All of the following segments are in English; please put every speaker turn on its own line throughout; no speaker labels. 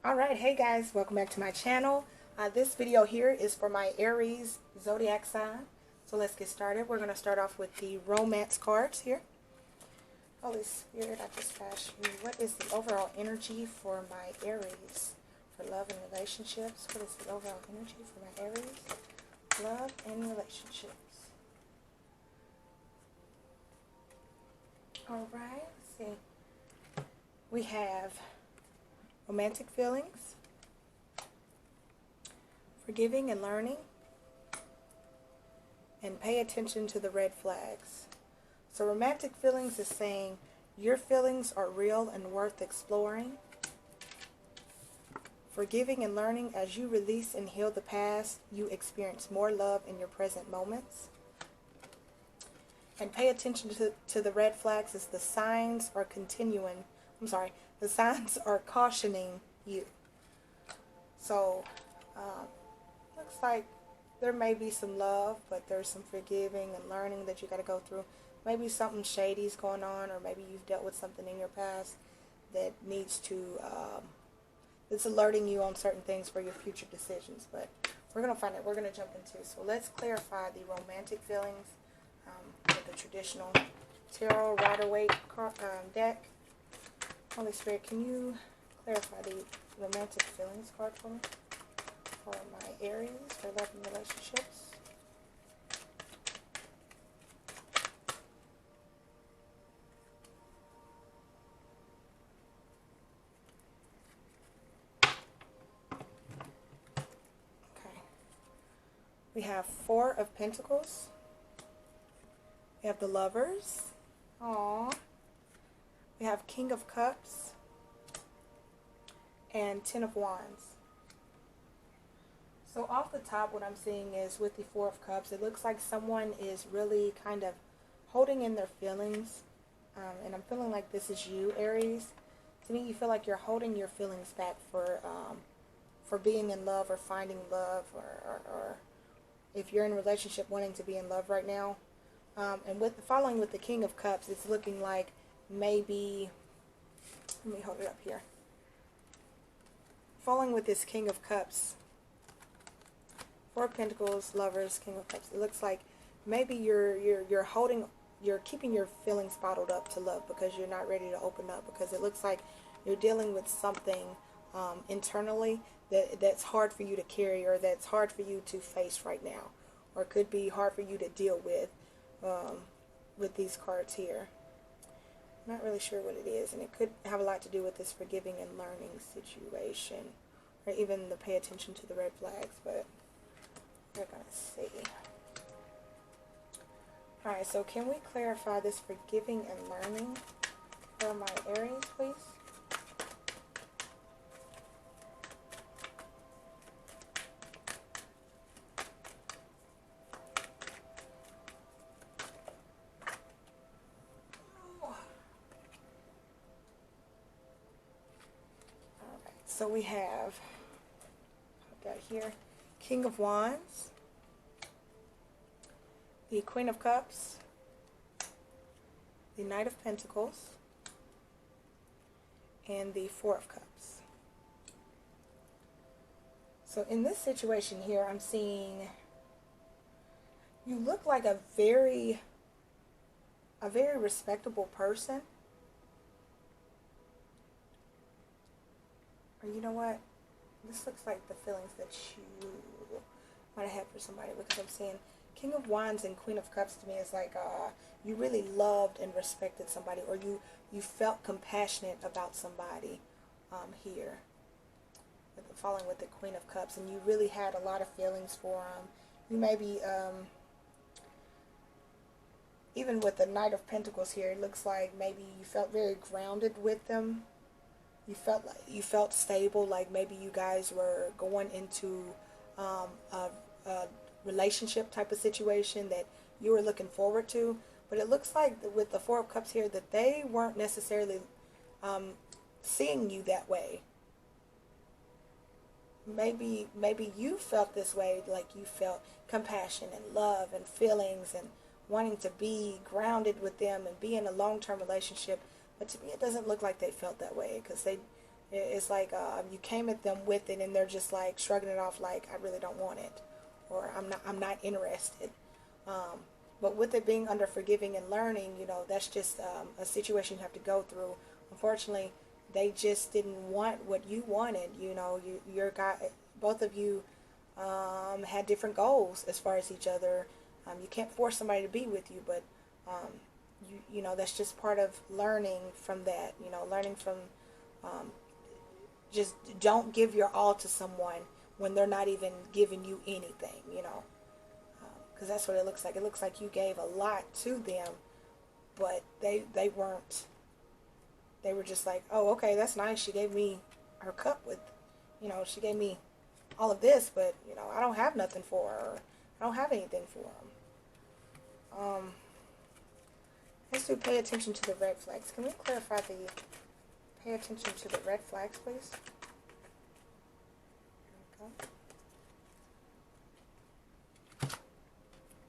Alright, hey guys, welcome back to my channel. This video here is for my Aries zodiac sign. So let's get started. We're going to start off with the romance cards here. Holy Spirit, I just asked you, what is the overall energy for my Aries for love and relationships? What is the overall energy for my Aries? Love and relationships. Alright, let's see. We have romantic feelings, forgiving and learning, and pay attention to the red flags. So romantic feelings is saying your feelings are real and worth exploring. Forgiving and learning, as you release and heal the past, you experience more love in your present moments. And pay attention to the red flags as the signs are the signs are cautioning you. So, looks like there may be some love, but there's some forgiving and learning that you got to go through. Maybe something shady's going on, or maybe you've dealt with something in your past that needs to, it's alerting you on certain things for your future decisions. But we're going to find out. We're going to jump into. So let's clarify the romantic feelings with the traditional tarot Rider-Waite deck. Holy Spirit, can you clarify the romantic feelings card for me? For my Aries, for love and relationships. Okay. We have Four of Pentacles. We have the Lovers. Aww. We have King of Cups and Ten of Wands. So off the top, what I'm seeing is with the Four of Cups, it looks like someone is really kind of holding in their feelings. And I'm feeling like this is you, Aries. To me, you feel like you're holding your feelings back for being in love or finding love, or if you're in a relationship wanting to be in love right now. And following with the King of Cups, it's looking like maybe, let me hold it up here. Following with this King of Cups, Four of Pentacles, Lovers, King of Cups, it looks like maybe you're keeping your feelings bottled up to love because you're not ready to open up, because it looks like you're dealing with something internally that's hard for you to carry, or that's hard for you to face right now, or could be hard for you to deal with these cards here. I'm not really sure what it is, and it could have a lot to do with this forgiving and learning situation, or even the pay attention to the red flags, but we're going to see. Alright, so can we clarify this forgiving and learning for my Aries, please? So we have, I've got here, King of Wands, the Queen of Cups, the Knight of Pentacles, and the Four of Cups. So in this situation here, I'm seeing you look like a very respectable person. Or you know what? This looks like the feelings that you might have had for somebody, because I'm seeing King of Wands and Queen of Cups to me is like you really loved and respected somebody, or you felt compassionate about somebody here. Following with the Queen of Cups, and you really had a lot of feelings for them. You maybe, even with the Knight of Pentacles here, it looks like maybe you felt very grounded with them. You felt stable, like maybe you guys were going into a relationship type of situation that you were looking forward to. But it looks like with the Four of Cups here that they weren't necessarily seeing you that way. Maybe you felt this way, like you felt compassion and love and feelings and wanting to be grounded with them and be in a long-term relationship. But to me, it doesn't look like they felt that way, because It's like you came at them with it, and they're just like shrugging it off, like I really don't want it, or I'm not interested. Um, but with it being under forgiving and learning, that's just a situation you have to go through. Unfortunately, they just didn't want what you wanted. Your guy, both of you had different goals as far as each other. You can't force somebody to be with you, but that's just part of learning from that. Learning from um, just don't give your all to someone when they're not even giving you anything. Because that's what it looks like. It looks like you gave a lot to them, but they weren't. They were just like, oh, okay, that's nice. She gave me her cup with, she gave me all of this, but I don't have nothing for her. Or I don't have anything for them. Let's do pay attention to the red flags. Can we clarify the pay attention to the red flags, please?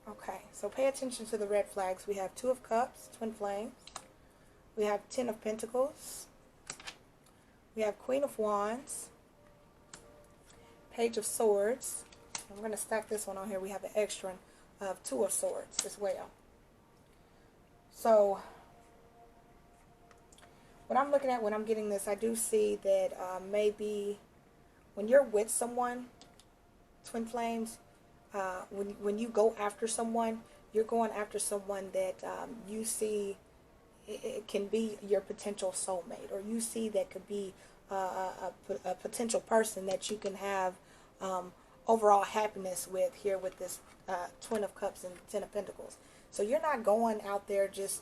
Okay, so pay attention to the red flags. We have Two of Cups, Twin Flames. We have Ten of Pentacles. We have Queen of Wands. Page of Swords. I'm going to stack this one on here. We have an extra of Two of Swords as well. So, what I'm looking at when I'm getting this, I do see that maybe when you're with someone, Twin Flames, when you go after someone, you're going after someone that you see it can be your potential soulmate, or you see that could be a potential person that you can have overall happiness with here with this Twin of Cups and Ten of Pentacles. So you're not going out there just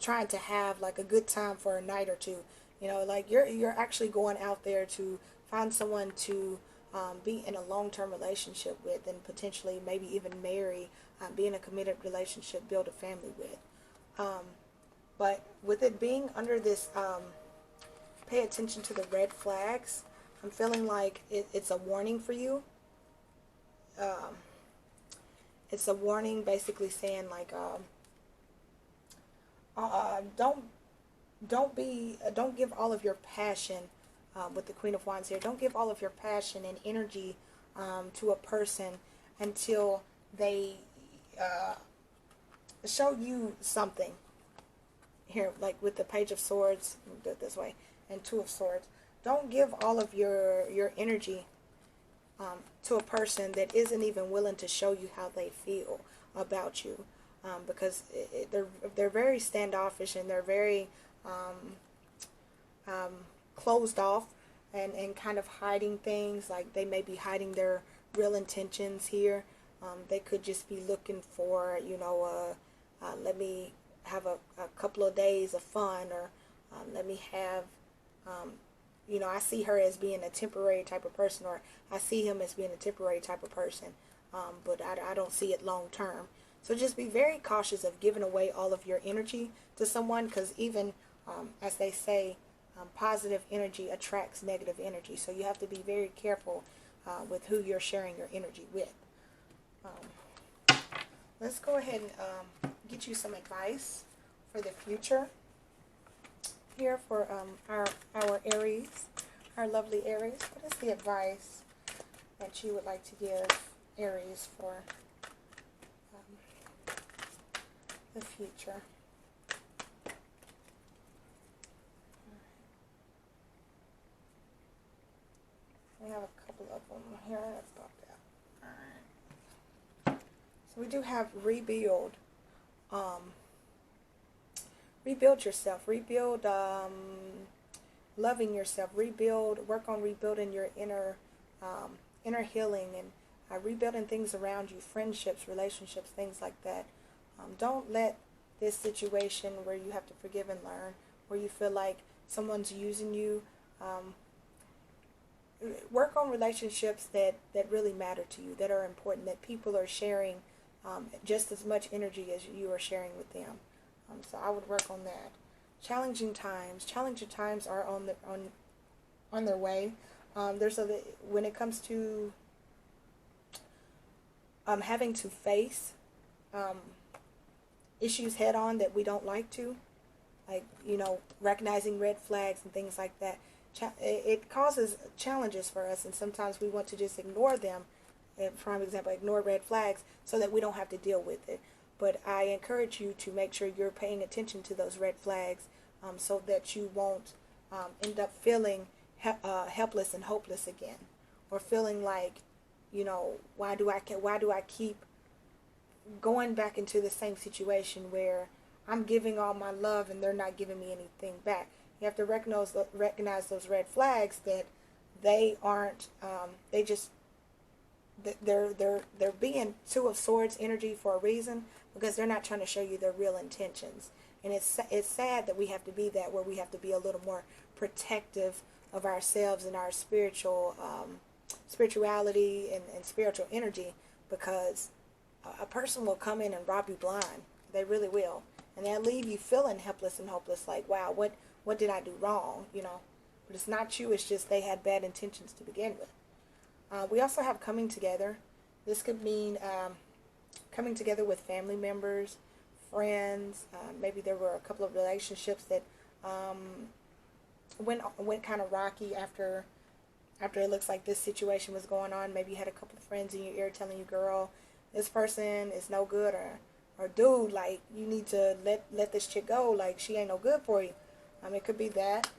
trying to have like a good time for a night or two. Like you're actually going out there to find someone to be in a long-term relationship with, and potentially maybe even marry, be in a committed relationship, build a family with. But with it being under this, pay attention to the red flags, I'm feeling like it's a warning for you. It's a warning basically saying like, don't give all of your passion, with the Queen of Wands here, don't give all of your passion and energy to a person until they show you something. Here, like with the Page of Swords, do it this way, and Two of Swords. Don't give all of your energy to a person that isn't even willing to show you how they feel about you, because they're very standoffish, and they're very closed off, and kind of hiding things. Like they may be hiding their real intentions here. They could just be looking for, let me have a couple of days of fun, or let me have, I see her as being a temporary type of person, or I see him as being a temporary type of person, but I don't see it long term. So just be very cautious of giving away all of your energy to someone, because even, as they say, positive energy attracts negative energy. So you have to be very careful with who you're sharing your energy with. Let's go ahead and get you some advice for the future here for our Aries, our lovely Aries. What is the advice that you would like to give Aries for the future? We have a couple of them here. Let's stop that. Alright. So we do have rebuild. Rebuild yourself. Rebuild loving yourself. Rebuild. Work on rebuilding your inner healing, and rebuilding things around you, friendships, relationships, things like that. Don't let this situation where you have to forgive and learn, where you feel like someone's using you, work on relationships that really matter to you, that are important, that people are sharing just as much energy as you are sharing with them. So I would work on that. Challenging times are on their way. When it comes to having to face issues head on that we don't like to, like, you know, recognizing red flags and things like that. It causes challenges for us, and sometimes we want to just ignore them. For example, ignore red flags so that we don't have to deal with it. But I encourage you to make sure you're paying attention to those red flags, so that you won't end up feeling helpless and hopeless again, or feeling like, you know, why do I keep going back into the same situation where I'm giving all my love and they're not giving me anything back. You have to recognize those red flags, that they aren't they're being Two of Swords energy for a reason, because they're not trying to show you their real intentions. And it's sad that we have to be that, where we have to be a little more protective of ourselves and our spirituality and spiritual energy, because a person will come in and rob you blind. They really will. And they'll leave you feeling helpless and hopeless, like, wow, what did I do wrong, you know? But it's not you, it's just they had bad intentions to begin with. We also have coming together. This could mean coming together with family members, friends. Maybe there were a couple of relationships that went kind of rocky after it looks like this situation was going on. Maybe you had a couple of friends in your ear telling you, girl, this person is no good, or dude, like, you need to let this chick go, like, she ain't no good for you. It could be that.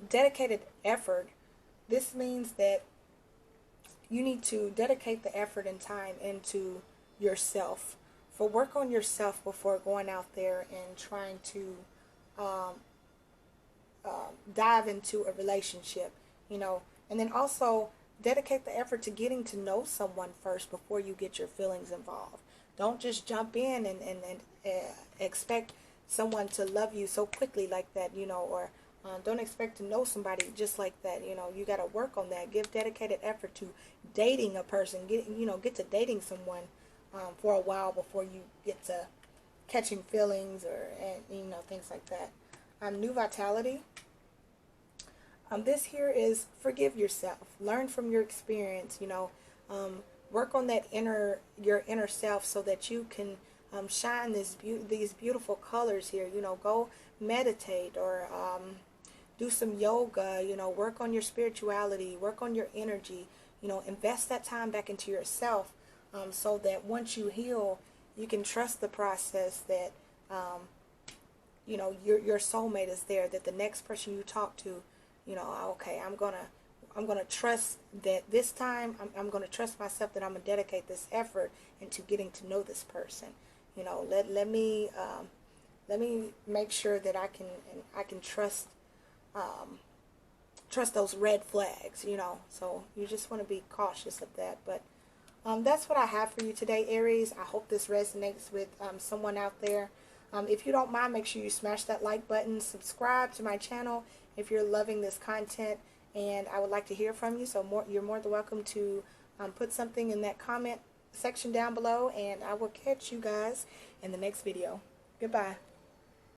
Dedicated effort. This means that you need to dedicate the effort and time into yourself. Work on yourself before going out there and trying to dive into a relationship, you know. And then also dedicate the effort to getting to know someone first before you get your feelings involved. Don't just jump in and expect someone to love you so quickly like that, you know, or don't expect to know somebody just like that, you know. You got to work on that. Give dedicated effort to dating a person. Get to dating someone for a while before you get to catching feelings, and things like that. New vitality. This here is forgive yourself. Learn from your experience, you know. Work on your inner self so that you can shine these beautiful colors here. You know, go meditate, or do some yoga, you know, work on your spirituality, work on your energy, you know, invest that time back into yourself, so that once you heal, you can trust the process, that, you know, your soulmate is there, that the next person you talk to, you know, okay, I'm gonna trust that this time. I'm gonna trust myself that I'm gonna dedicate this effort into getting to know this person. You know, let me make sure that I can trust those red flags. You know, so you just want to be cautious of that. But that's what I have for you today, Aries. I hope this resonates with someone out there. If you don't mind, make sure you smash that like button, subscribe to my channel if you're loving this content, and I would like to hear from you. So you're more than welcome to put something in that comment section down below, and I will catch you guys in the next video. Goodbye.